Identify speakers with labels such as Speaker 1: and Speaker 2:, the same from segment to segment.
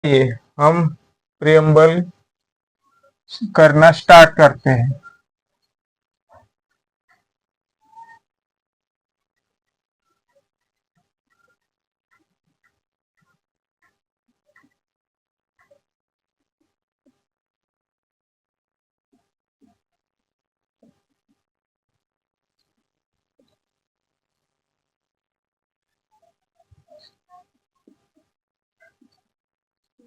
Speaker 1: ये हम प्रियम्बल करना स्टार्ट करते हैं।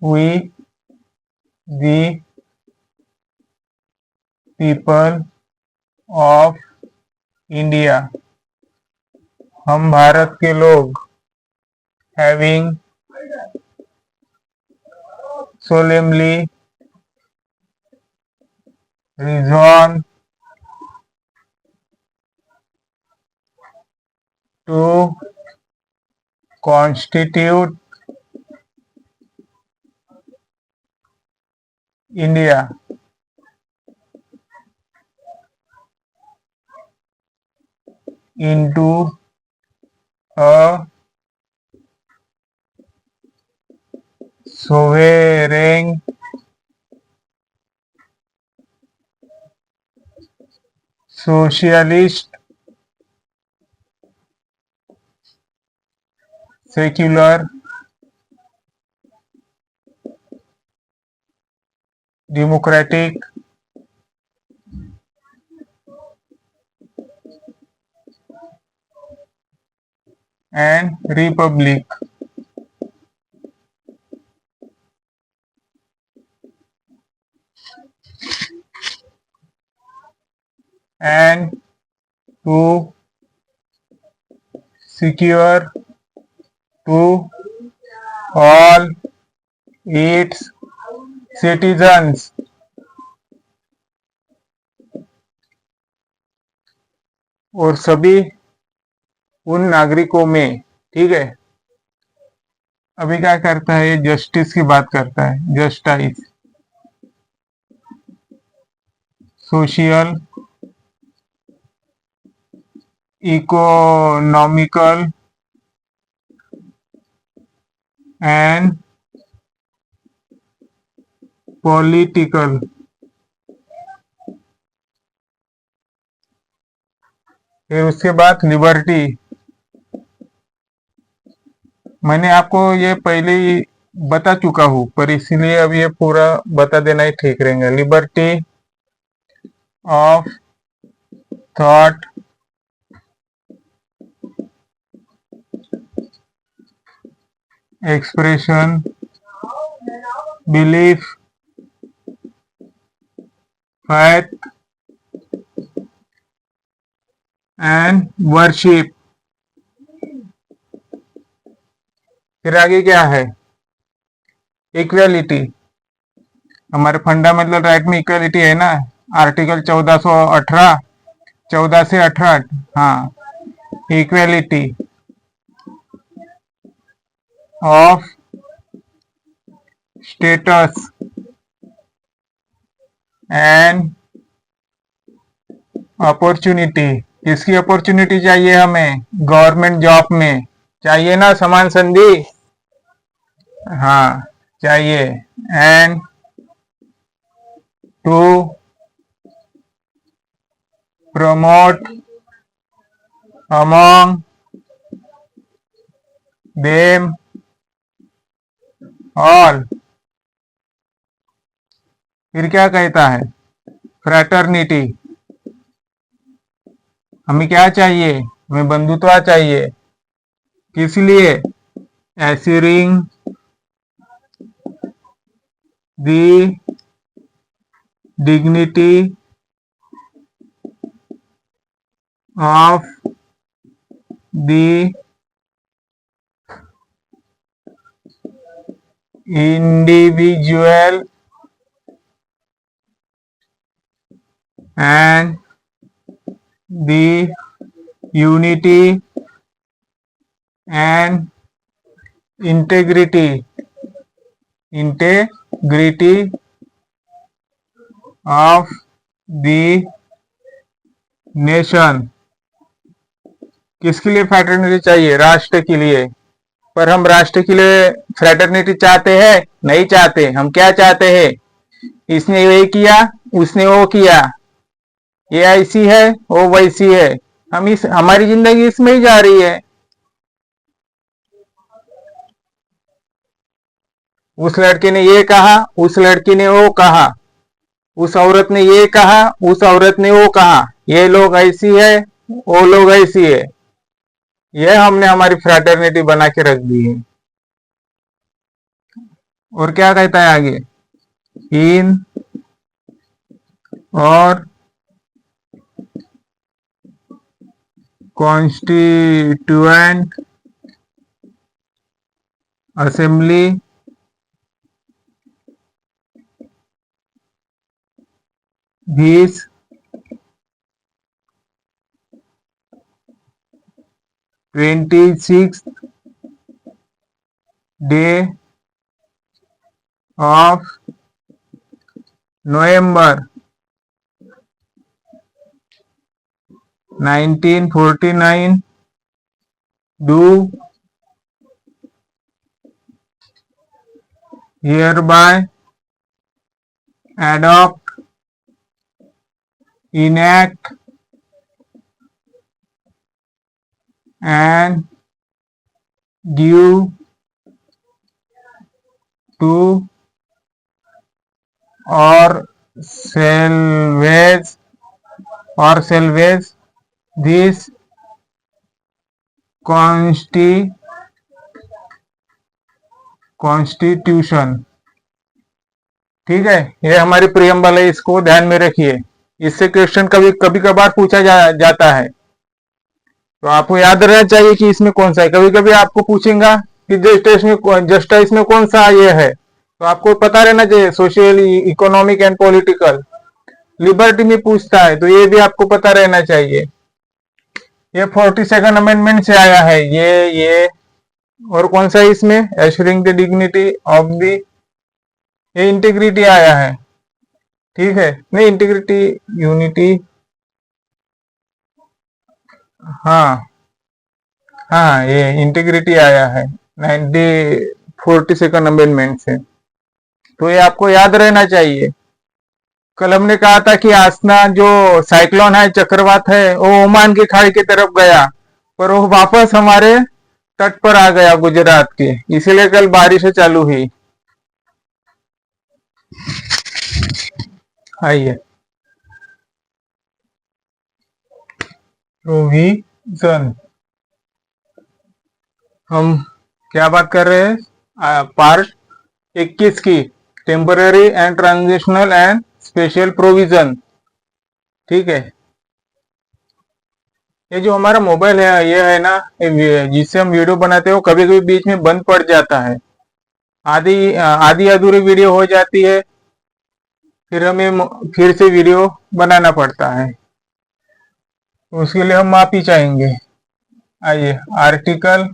Speaker 1: We the people of India, हम भारत के लोग, having solemnly resolved to constitute India into a sovereign socialist secular democratic and republic, and to secure to all its citizens और सभी उन नागरिकों में, ठीक है। अभी क्या करता है, ये जस्टिस की बात करता है, justice, social, economical and political. फिर उसके बाद लिबर्टी, मैंने आपको ये पहले ही बता चुका हूँ, पर इसलिए अब ये पूरा बता देना ही ठीक रहेगा। Liberty of thought, expression, belief, faith and worship. फिर आगे क्या है, इक्वेलिटी। हमारे फंडामेंटल राइट में इक्वेलिटी है ना, आर्टिकल 1418, 14 से 18, हाँ, equality of status and opportunity. किसकी अपॉर्चुनिटी चाहिए हमें, गवर्नमेंट जॉब में चाहिए ना, समान संधि, हाँ चाहिए। And to promote among them all. फिर क्या कहता है, फ्रैटर्निटी। हमें क्या चाहिए, हमें बंधुत्व चाहिए, किस लिए, assuring the dignity of the individual and the unity and integrity of the nation। किसके लिए फ्रैटर्निटी चाहिए, राष्ट्र के लिए, पर हम राष्ट्र के लिए फ्रेटर्निटी चाहते हैं? नहीं चाहते। हम क्या चाहते हैं? इसने ये किया, उसने वो किया, ये ऐसी है, वो वैसी है। हम इस हमारी जिंदगी इसमें ही जा रही है। उस लड़के ने ये कहा, उस लड़की ने वो कहा, उस औरत ने ये कहा, उस औरत ने वो कहा, ये लोग ऐसी है, वो लोग ऐसी है। ये हमने हमारी फ्रेटर्निटी बना के रख दी है। और क्या कहता है आगे? इन और constituent assembly this 26th day of November 1949 do hereby adopt, enact and give to or salvage this constitution. ठीक है, ये हमारी प्रियम्बल है, इसको ध्यान में रखिए। इससे क्वेश्चन कभी कभार पूछा जाता है, तो आपको याद रहना चाहिए कि इसमें कौन सा है। कभी कभी आपको पूछेगा कि जस्टिस में कौन सा ये है, तो आपको पता रहना चाहिए। Social, economic and political, liberty में पूछता है, तो ये भी आपको पता रहना चाहिए। ये 42nd अमेंडमेंट से आया है ये। और कौन सा है इसमें? Assuring the dignity of the, ये इंटीग्रिटी आया है। ठीक है, नहीं इंटीग्रिटी, यूनिटी, हाँ हाँ, ये इंटीग्रिटी आया है 42nd अमेंडमेंट से। तो ये आपको याद रहना चाहिए। कल हमने कहा था कि आसना जो साइक्लोन है, चक्रवात है, वो ओमान की खाड़ी की तरफ गया, पर वो वापस हमारे तट पर आ गया गुजरात के, इसीलिए कल बारिश चालू हुई। आइए, प्रोविजन, हम क्या बात कर रहे हैं? पार्ट 21 की, temporary and transitional and special provision. ठीक है, ये जो हमारा मोबाइल है, ये है ना, जिससे हम वीडियो बनाते हो, कभी कभी बीच में बंद पड़ जाता है, आधी अधूरी वीडियो हो जाती है, फिर हमें फिर से वीडियो बनाना पड़ता है। उसके लिए हम माफी चाहेंगे। आइए, आर्टिकल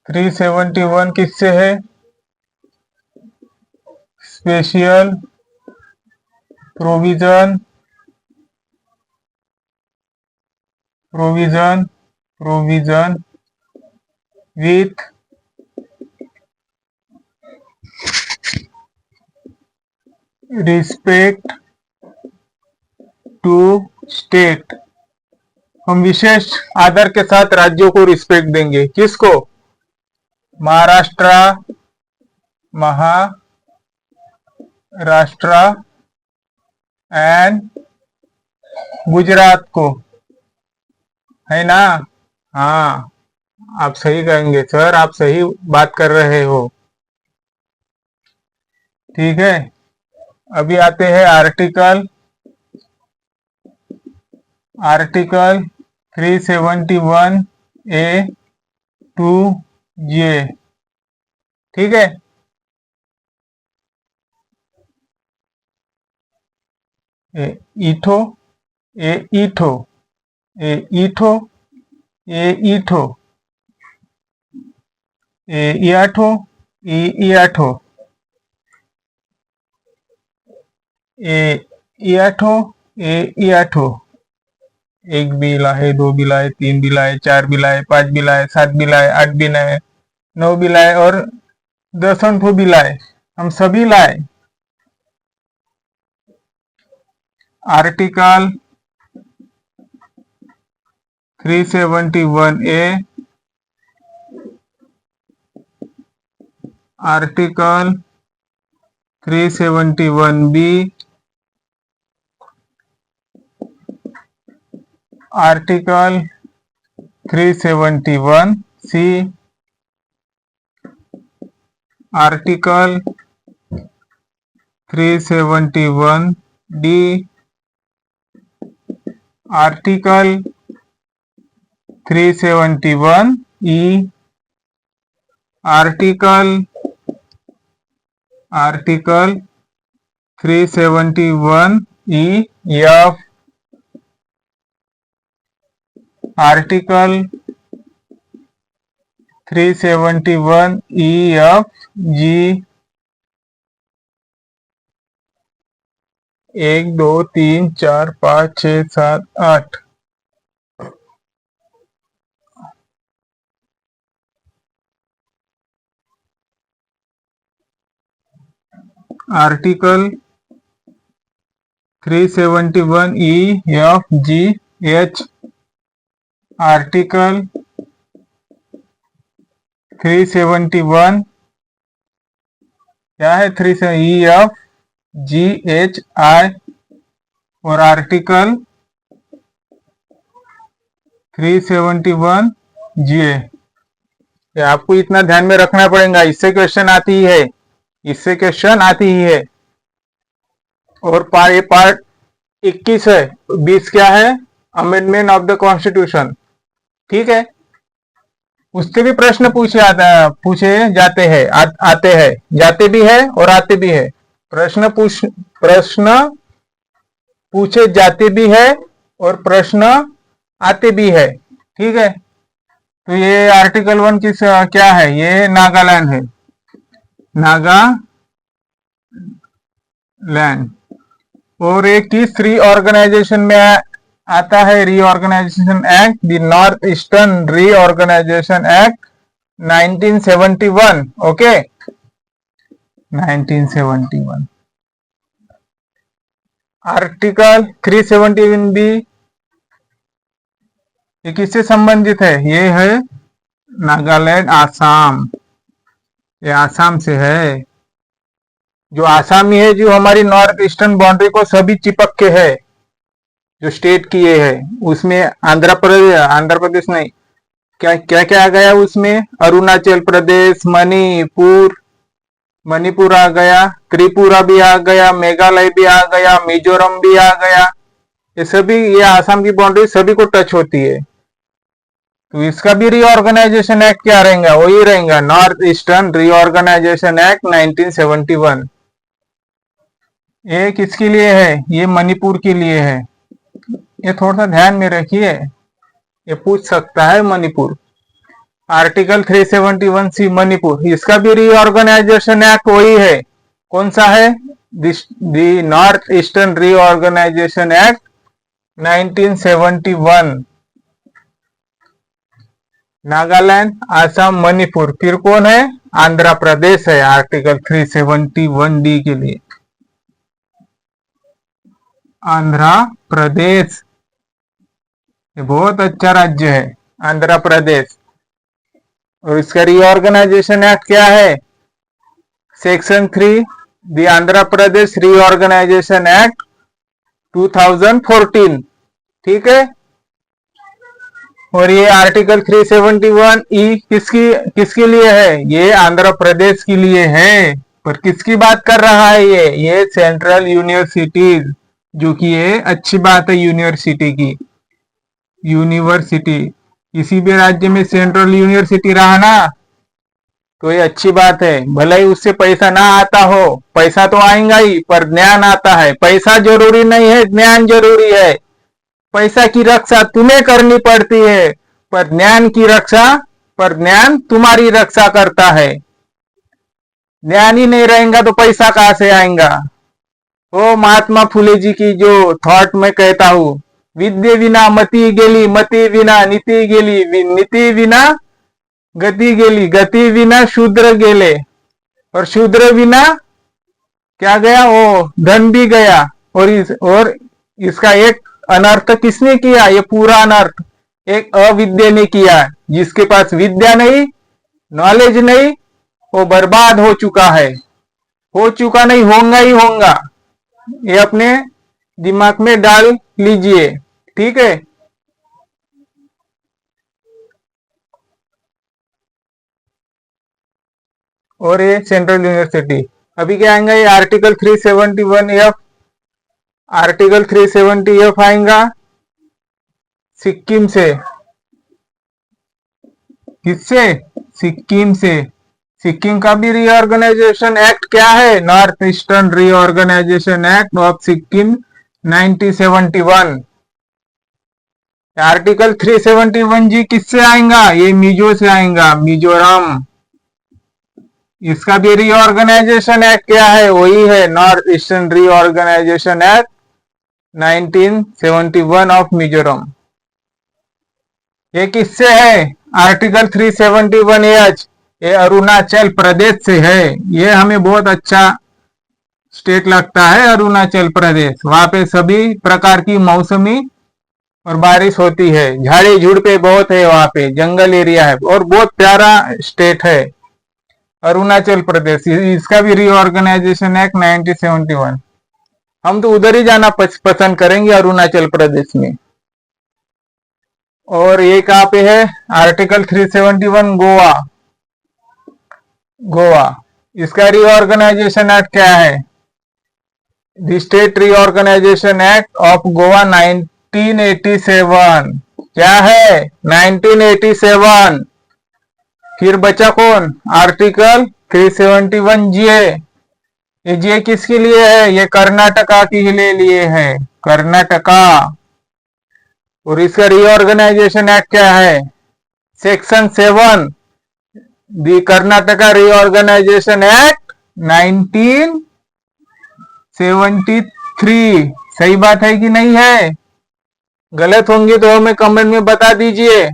Speaker 1: 371 किससे है? Special provision with respect to state. हम विशेष आदर के साथ राज्यों को रिस्पेक्ट देंगे। किसको? महाराष्ट्र एंड गुजरात को, है ना? हाँ, आप सही कहेंगे सर, आप सही बात कर रहे हो। ठीक है, अभी आते हैं आर्टिकल 371A to J। ठीक है, ईठो, ईठो, ईठो, ईठो, iaठो, iaठो, iaठो, iaठो, एक बिल आहे, 2 बिल आहे, 3 बिल आहे, 4 बिल आहे, 5 बिल आहे, 7 बिल आहे, 8 बिल आहे, 9 बिल आहे और 10 ठो बिल आहे, हम सभी लाए। Article 371A, article 371B, article 371C, article 371D, article 371E, article 371EF, article 371EFG, 1 2 3 4 5 6 7 8, article 371EFGH, article 371 क्या है, 371EFGHI और आर्टिकल 371GA। ये आपको इतना ध्यान में रखना पड़ेगा, इससे क्वेश्चन आती ही है, इससे क्वेश्चन आती ही है। और ये पार्ट 21 है, 20 क्या है, अमेंडमेंट ऑफ द कॉन्स्टिट्यूशन, ठीक है। उसके भी प्रश्न पूछे जाते हैं, आते हैं, जाते भी है और आते भी है। प्रश्न पूछे जाते भी है और प्रश्न आते भी है, ठीक है। तो ये आर्टिकल 1 किस क्या है, ये नागालैंड है, नागालैंड। और एक किस रीऑर्गेनाइजेशन में आता है, reorganisation act, the north eastern reorganisation act 1971, okay, 1971। Article 371B ये किससे संबंधित है, ये है नागालैंड, आसाम, ये आसाम से है। जो आसामी है, जो हमारी नॉर्थ ईस्टर्न बाउंड्री को सभी चिपक के है, जो स्टेट की ये है, उसमें आंध्र प्रदेश नहीं, क्या क्या क्या आ गया उसमें, अरुणाचल प्रदेश, मणिपुर आ गया, त्रिपुरा भी आ गया, मेघालय भी आ गया, मिजोरम भी आ गया, ये सभी, ये आसाम की बाउंड्री सभी को टच होती है। तो इसका भी रीऑर्गेनाइजेशन एक्ट क्या रहेगा, वही रहेगा, नॉर्थ ईस्टर्न रीऑर्गेनाइजेशन एक्ट 1971। ये किसके लिए है, ये मणिपुर के लिए है, ये थोड़ा सा ध्यान में रखिए, ये पूछ सकता है मणिपुर। आर्टिकल 371C मणिपुर, इसका भी रीऑर्गेनाइजेशन एक्ट वही है, कौन सा है, the North eastern reorganisation act 1971। Nagaland, Assam, Manipur, फिर कौन है, आंध्र प्रदेश है, आर्टिकल 371D के लिए आंध्र प्रदेश, ये बहुत अच्छा राज्य है आंध्र प्रदेश। और इसका रीऑर्गेनाइजेशन एक्ट क्या है, section 3, the Andhra Pradesh reorganisation act 2014, ठीक है। और ये आर्टिकल 371E किसके लिए है, ये आंध्र प्रदेश के लिए है, पर किसकी बात कर रहा है, ये सेंट्रल यूनिवर्सिटीज, जो कि ये अच्छी बात है यूनिवर्सिटी की, यूनिवर्सिटी किसी भी राज्य में सेंट्रल यूनिवर्सिटी रहा ना, तो ये अच्छी बात है, भले ही उससे पैसा ना आता हो, पैसा तो आएगा ही, पर ज्ञान आता है, पैसा जरूरी नहीं है, ज्ञान जरूरी है। पैसा की रक्षा तुम्हें करनी पड़ती है, पर ज्ञान तुम्हारी रक्षा करता है। ज्ञान ही नहीं रहेगा तो पैसा कहां से आएगा। वो महात्मा फुले जी की जो थॉट मैं कहता हूं, विद्ये विना मती गेली, मती विना नीति गेली, नीति विना गति गेली, गति विना शूद्र गेले, और शूद्र बिना क्या गया? वो धन भी गया। और इसका एक अनर्थ किसने किया? ये पूरा अनर्थ एक अविद्या ने किया। जिसके पास विद्या नहीं, नॉलेज नहीं, वो बर्बाद हो चुका है। हो चुका नहीं, होगा ही होगा। ये अपने दिमाग में डाल लीजिए, ठीक है। और ये सेंट्रल यूनिवर्सिटी, अभी क्या आएगा? ये आर्टिकल 371F, आर्टिकल 370F आएगा सिक्किम से। किससे? सिक्किम से। सिक्किम का भी रीऑर्गेनाइजेशन एक्ट क्या है? North eastern reorganisation act of Sikkim 1971। Article 371G किससे आएगा? ये मिजो से आएगा, मिजोरम। इसका भी रीऑर्गेनाइजेशन एक्ट क्या है? वही है north eastern reorganisation act 1971 of Mizoram. ये किससे है? आर्टिकल 371H, ये अरुणाचल प्रदेश से है। ये हमें बहुत अच्छा स्टेट लगता है अरुणाचल प्रदेश। वहां पे सभी प्रकार की मौसमी और बारिश होती है, झाड़ी झुड़पे बहुत है, वहां पे जंगल एरिया है, और बहुत प्यारा स्टेट है अरुणाचल प्रदेश। इसका भी रीऑर्गेनाइजेशन एक्ट 1971। हम तो उधर ही जाना पसंद करेंगे, अरुणाचल प्रदेश में। और ये कहाँ पे है? आर्टिकल 371 गोवा। गोवा, इसका रीऑर्गेनाइजेशन एक्ट क्या है? The state reorganisation act of Goa 1987। क्या है? 1987। फिर बचा कौन? Article 371G। ये जे किसके लिए है? ये कर्नाटका के लिए है, कर्नाटका। और इसका रीऑर्गेनाइजेशन एक्ट क्या है? सेक्शन 7, दी कर्नाटका रीऑर्गेनाइजेशन एक्ट 1973। सही बात है कि नहीं है? गलत होंगे तो हमें कमेंट में बता दीजिए।